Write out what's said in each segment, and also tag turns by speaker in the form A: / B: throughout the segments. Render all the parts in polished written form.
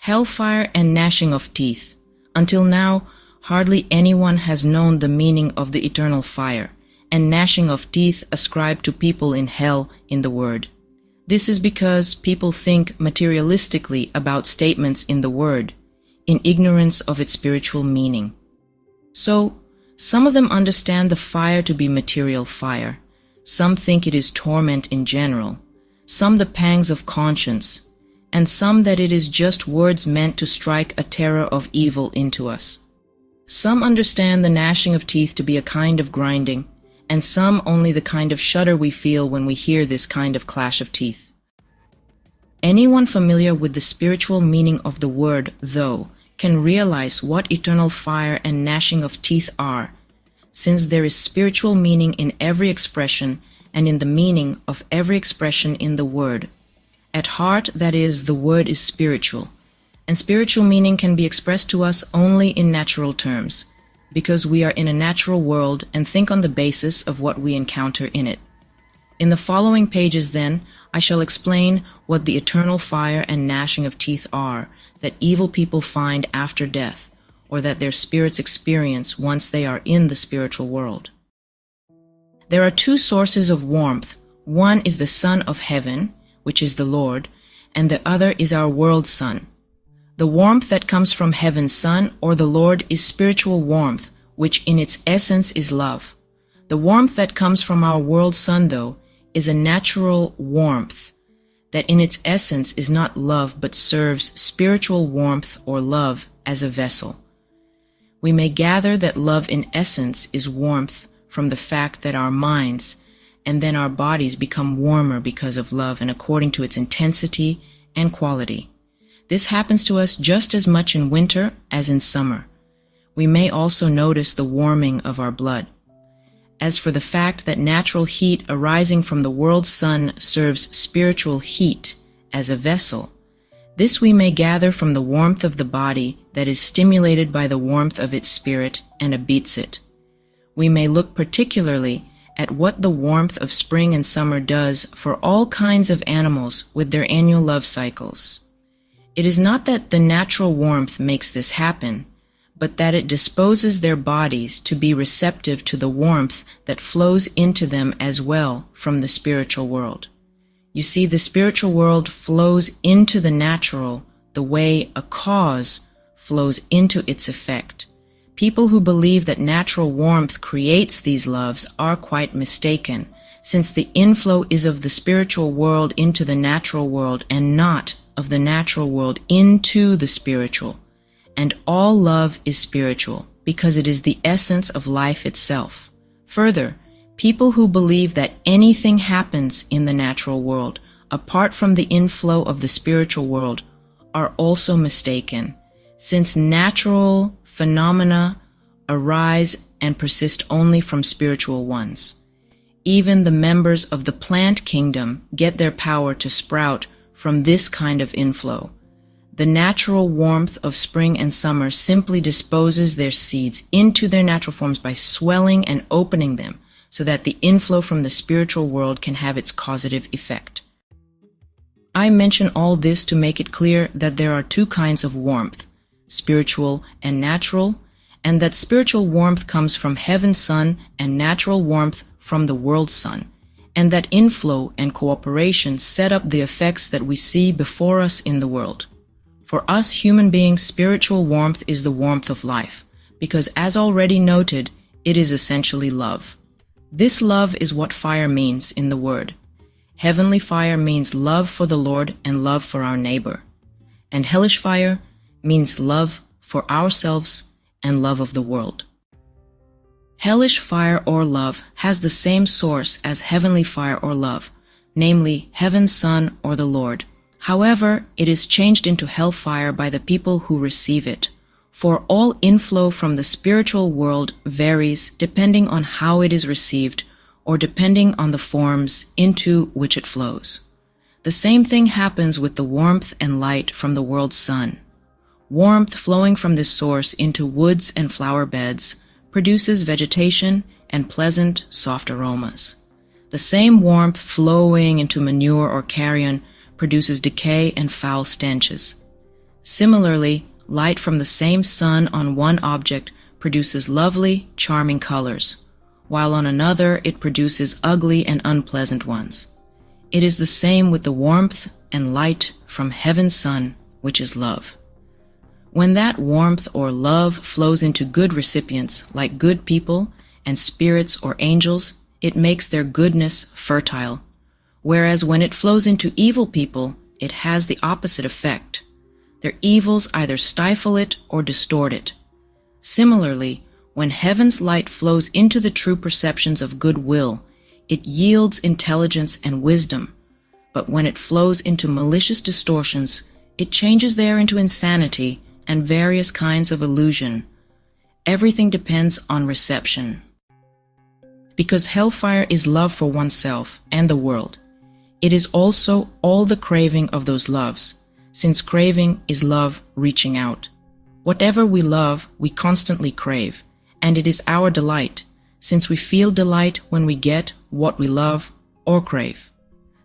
A: Hellfire and gnashing of teeth. Until now, hardly anyone has known the meaning of the eternal fire, and gnashing of teeth ascribed to people in hell in the word. This is because people think materialistically about statements in the word, in ignorance of its spiritual meaning. So, some of them understand the fire to be material fire. Some think it is torment in general, some the pangs of conscience, and some that it is just words meant to strike a terror of evil into us. Some understand the gnashing of teeth to be a kind of grinding, and some only the kind of shudder we feel when we hear this kind of clash of teeth. Anyone familiar with the spiritual meaning of the word, though, can realize what eternal fire and gnashing of teeth are, since there is spiritual meaning in every expression and in the meaning of every expression in the word. At heart, that is, the word is spiritual, and spiritual meaning can be expressed to us only in natural terms, because we are in a natural world and think on the basis of what we encounter in it. In the following pages, then, I shall explain what the eternal fire and gnashing of teeth are that evil people find after death, or that their spirits experience once they are in the spiritual world. There are two sources of warmth. One is the Son of Heaven, which is the Lord, and the other is our world sun. The warmth that comes from Heaven's Son or the Lord is spiritual warmth, which in its essence is love. The warmth that comes from our world sun, though, is a natural warmth that in its essence is not love but serves spiritual warmth or love as a vessel. We may gather that love in essence is warmth from the fact that our minds and then our bodies become warmer because of love and according to its intensity and quality. This happens to us just as much in winter as in summer. We may also notice the warming of our blood. As for the fact that natural heat arising from the world sun serves spiritual heat as a vessel, this we may gather from the warmth of the body that is stimulated by the warmth of its spirit and abates it. We may look particularly at what the warmth of spring and summer does for all kinds of animals with their annual love cycles. It is not that the natural warmth makes this happen, but that it disposes their bodies to be receptive to the warmth that flows into them as well from the spiritual world. You see, the spiritual world flows into the natural the way a cause flows into its effect. People who believe that natural warmth creates these loves are quite mistaken, since the inflow is of the spiritual world into the natural world and not of the natural world into the spiritual. And all love is spiritual, because it is the essence of life itself. Further, people who believe that anything happens in the natural world, apart from the inflow of the spiritual world, are also mistaken, since natural phenomena arise and persist only from spiritual ones. Even the members of the plant kingdom get their power to sprout from this kind of inflow. The natural warmth of spring and summer simply disposes their seeds into their natural forms by swelling and opening them so that the inflow from the spiritual world can have its causative effect. I mention all this to make it clear that there are two kinds of warmth, spiritual and natural, and that spiritual warmth comes from Heaven's Sun and natural warmth from the world sun, and that inflow and cooperation set up the effects that we see before us in the world. For us human beings, spiritual warmth is the warmth of life, because as already noted, it is essentially love. This love is what fire means in the word. Heavenly fire means love for the Lord and love for our neighbor. And hellish fire means love for ourselves and love of the world. Hellish fire or love has the same source as heavenly fire or love, namely Heaven's Son or the Lord. However, it is changed into hellfire by the people who receive it, for all inflow from the spiritual world varies depending on how it is received or depending on the forms into which it flows. The same thing happens with the warmth and light from the world's sun. Warmth flowing from this source into woods and flower beds produces vegetation and pleasant, soft aromas. The same warmth flowing into manure or carrion produces decay and foul stenches. Similarly, light from the same sun on one object produces lovely, charming colors, while on another it produces ugly and unpleasant ones. It is the same with the warmth and light from heaven's sun, which is love. When that warmth or love flows into good recipients, like good people and spirits or angels, it makes their goodness fertile, whereas when it flows into evil people, it has the opposite effect. Their evils either stifle it or distort it. Similarly, when heaven's light flows into the true perceptions of goodwill, it yields intelligence and wisdom, but when it flows into malicious distortions, it changes there into insanity and various kinds of illusion. Everything depends on reception. Because hellfire is love for oneself and the world, it is also all the craving of those loves, since craving is love reaching out. Whatever we love, we constantly crave, and it is our delight, since we feel delight when we get what we love or crave.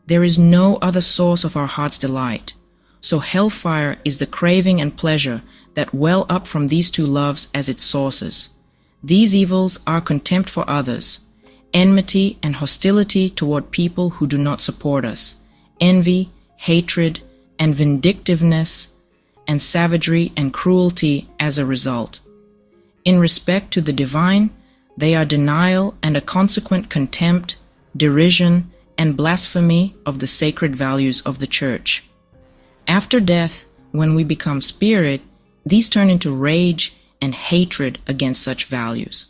A: There is no other source of our heart's delight. So hellfire is the craving and pleasure that well up from these two loves as its sources. These evils are contempt for others, enmity and hostility toward people who do not support us, envy, hatred, and vindictiveness, and savagery and cruelty as a result. In respect to the divine, they are denial and a consequent contempt, derision, and blasphemy of the sacred values of the Church. After death, when we become spirit, these turn into rage and hatred against such values.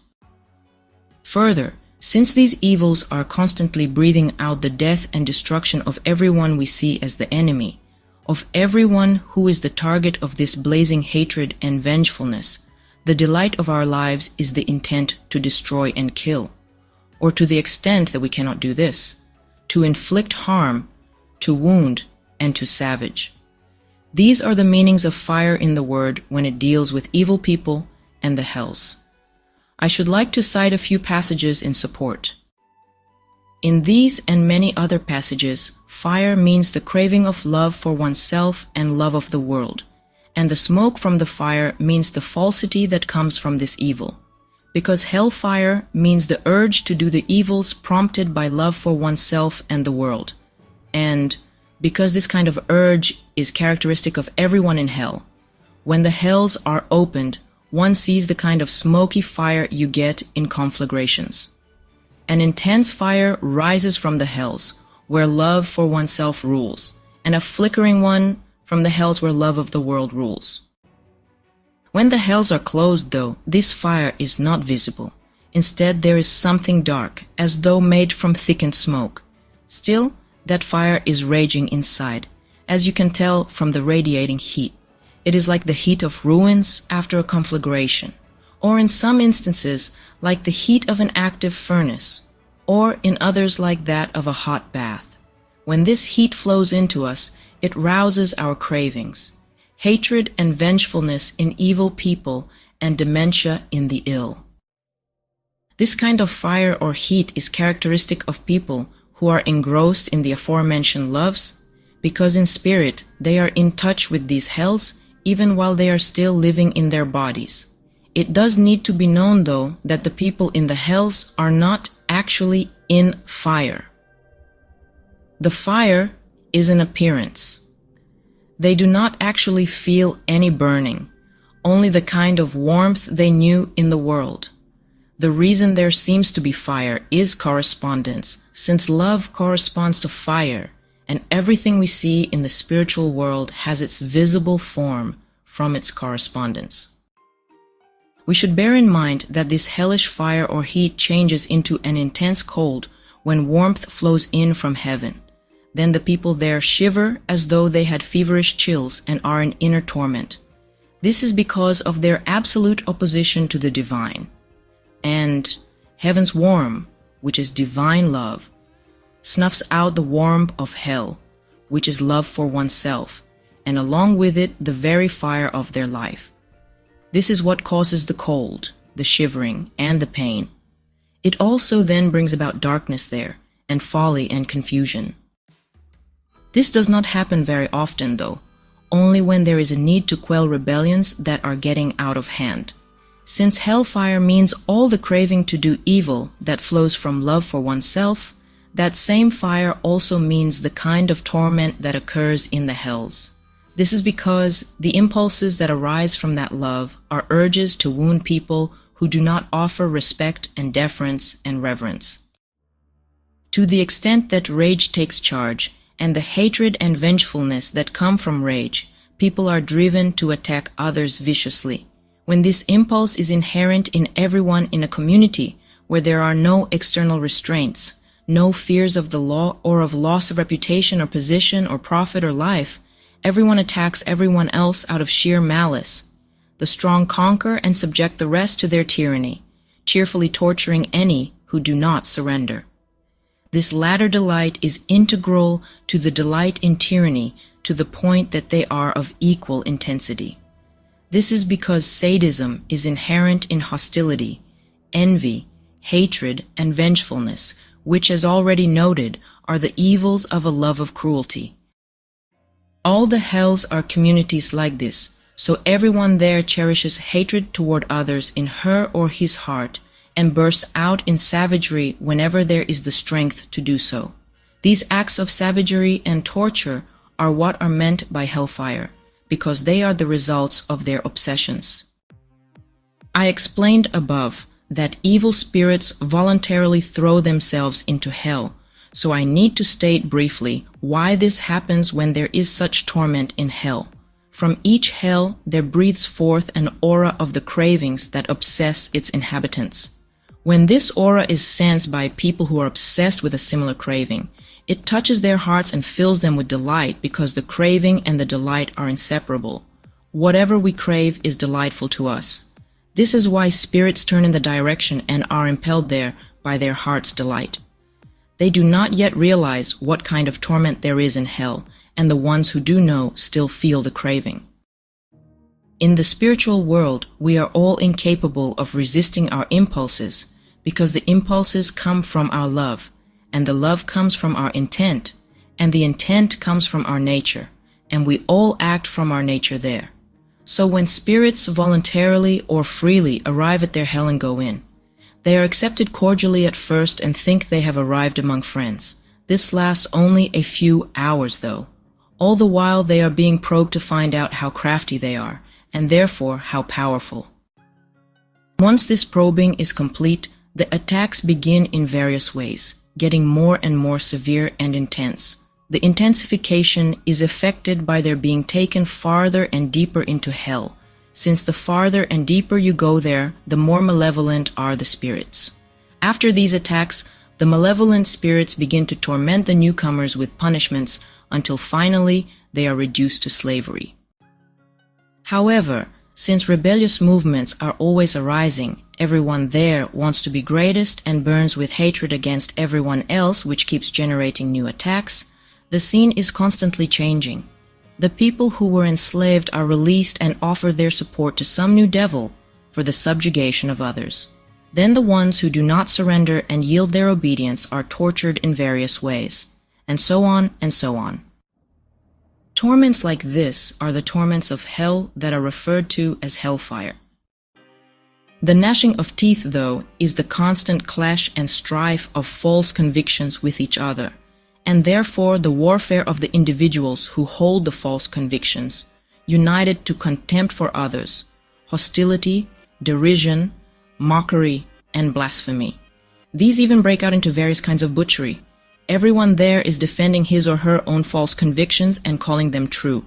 A: Further, since these evils are constantly breathing out the death and destruction of everyone we see as the enemy, of everyone who is the target of this blazing hatred and vengefulness, the delight of our lives is the intent to destroy and kill, or to the extent that we cannot do this, to inflict harm, to wound, and to savage. These are the meanings of fire in the word when it deals with evil people and the hells. I should like to cite a few passages in support. In these and many other passages, fire means the craving of love for oneself and love of the world, and the smoke from the fire means the falsity that comes from this evil, because hellfire means the urge to do the evils prompted by love for oneself and the world, and because this kind of urge is characteristic of everyone in hell. When the hells are opened, one sees the kind of smoky fire you get in conflagrations. An intense fire rises from the hells, where love for oneself rules, and a flickering one from the hells where love of the world rules. When the hells are closed, though, this fire is not visible. Instead, there is something dark, as though made from thickened smoke. Still, that fire is raging inside, as you can tell from the radiating heat. It is like the heat of ruins after a conflagration, or in some instances like the heat of an active furnace, or in others like that of a hot bath. When this heat flows into us, it rouses our cravings, hatred and vengefulness in evil people, and dementia in the ill. This kind of fire or heat is characteristic of people who are engrossed in the aforementioned loves, because in spirit they are in touch with these hells even while they are still living in their bodies. It does need to be known, though, that the people in the hells are not actually in fire. The fire is an appearance. They do not actually feel any burning, only the kind of warmth they knew in the world. The reason there seems to be fire is correspondence, since love corresponds to fire, and everything we see in the spiritual world has its visible form from its correspondence. We should bear in mind that this hellish fire or heat changes into an intense cold when warmth flows in from heaven. Then the people there shiver as though they had feverish chills and are in inner torment. This is because of their absolute opposition to the divine. And heaven's warmth, which is divine love, snuffs out the warmth of hell, which is love for oneself, and along with it the very fire of their life. This is what causes the cold, the shivering, and the pain. It also then brings about darkness there, and folly and confusion. This does not happen very often, though. only when there is a need to quell rebellions that are getting out of hand. Since hellfire means all the craving to do evil that flows from love for oneself, that same fire also means the kind of torment that occurs in the hells. This is because the impulses that arise from that love are urges to wound people who do not offer respect and deference and reverence. To the extent that rage takes charge, and the hatred and vengefulness that come from rage, people are driven to attack others viciously. When this impulse is inherent in everyone in a community where there are no external restraints, no fears of the law or of loss of reputation or position or profit or life, everyone attacks everyone else out of sheer malice. The strong conquer and subject the rest to their tyranny, cheerfully torturing any who do not surrender. This latter delight is integral to the delight in tyranny to the point that they are of equal intensity. This is because sadism is inherent in hostility, envy, hatred, and vengefulness, which, as already noted, are the evils of a love of cruelty. All the hells are communities like this, so everyone there cherishes hatred toward others in her or his heart, and bursts out in savagery whenever there is the strength to do so. These acts of savagery and torture are what are meant by hellfire, because they are the results of their obsessions. I explained above that evil spirits voluntarily throw themselves into hell, so I need to state briefly why this happens when there is such torment in hell. From each hell there breathes forth an aura of the cravings that obsess its inhabitants. When this aura is sensed by people who are obsessed with a similar craving, it touches their hearts and fills them with delight because the craving and the delight are inseparable. Whatever we crave is delightful to us. This is why spirits turn in the direction and are impelled there by their heart's delight. They do not yet realize what kind of torment there is in hell, and the ones who do know still feel the craving. In the spiritual world, we are all incapable of resisting our impulses because the impulses come from our love, and the love comes from our intent, and the intent comes from our nature, and we all act from our nature there. So when spirits voluntarily or freely arrive at their hell and go in, they are accepted cordially at first and think they have arrived among friends. This lasts only a few hours though. All the while they are being probed to find out how crafty they are, and therefore how powerful. Once this probing is complete, the attacks begin in various ways, getting more and more severe and intense. The intensification is effected by their being taken farther and deeper into hell, since the farther and deeper you go there, the more malevolent are the spirits. After these attacks, the malevolent spirits begin to torment the newcomers with punishments until finally they are reduced to slavery. However, since rebellious movements are always arising, everyone there wants to be greatest and burns with hatred against everyone else, which keeps generating new attacks, the scene is constantly changing. The people who were enslaved are released and offer their support to some new devil for the subjugation of others. Then the ones who do not surrender and yield their obedience are tortured in various ways, and so on and so on. Torments like this are the torments of hell that are referred to as hellfire. The gnashing of teeth, though, is the constant clash and strife of false convictions with each other, and therefore the warfare of the individuals who hold the false convictions, united to contempt for others, hostility, derision, mockery, and blasphemy. These even break out into various kinds of butchery. Everyone there is defending his or her own false convictions and calling them true.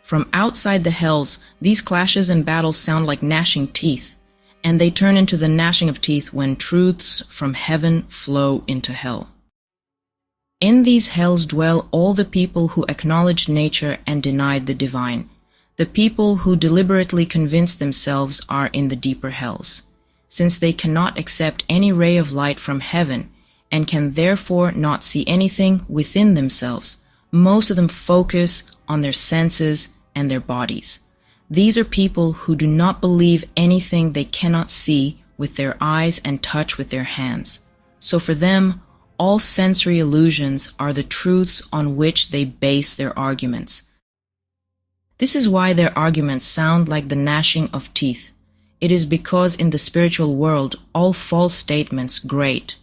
A: From outside the hells, these clashes and battles sound like gnashing teeth, and they turn into the gnashing of teeth when truths from heaven flow into hell. In these hells dwell all the people who acknowledged nature and denied the divine. The people who deliberately convince themselves are in the deeper hells, since they cannot accept any ray of light from heaven and can therefore not see anything within themselves. Most of them focus on their senses and their bodies. These are people who do not believe anything they cannot see with their eyes and touch with their hands. So for them, all sensory illusions are the truths on which they base their arguments. This is why their arguments sound like the gnashing of teeth. It is because in the spiritual world all false statements grate,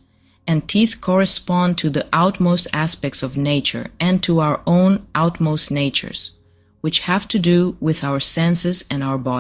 A: and teeth correspond to the outmost aspects of nature and to our own outmost natures, which have to do with our senses and our body.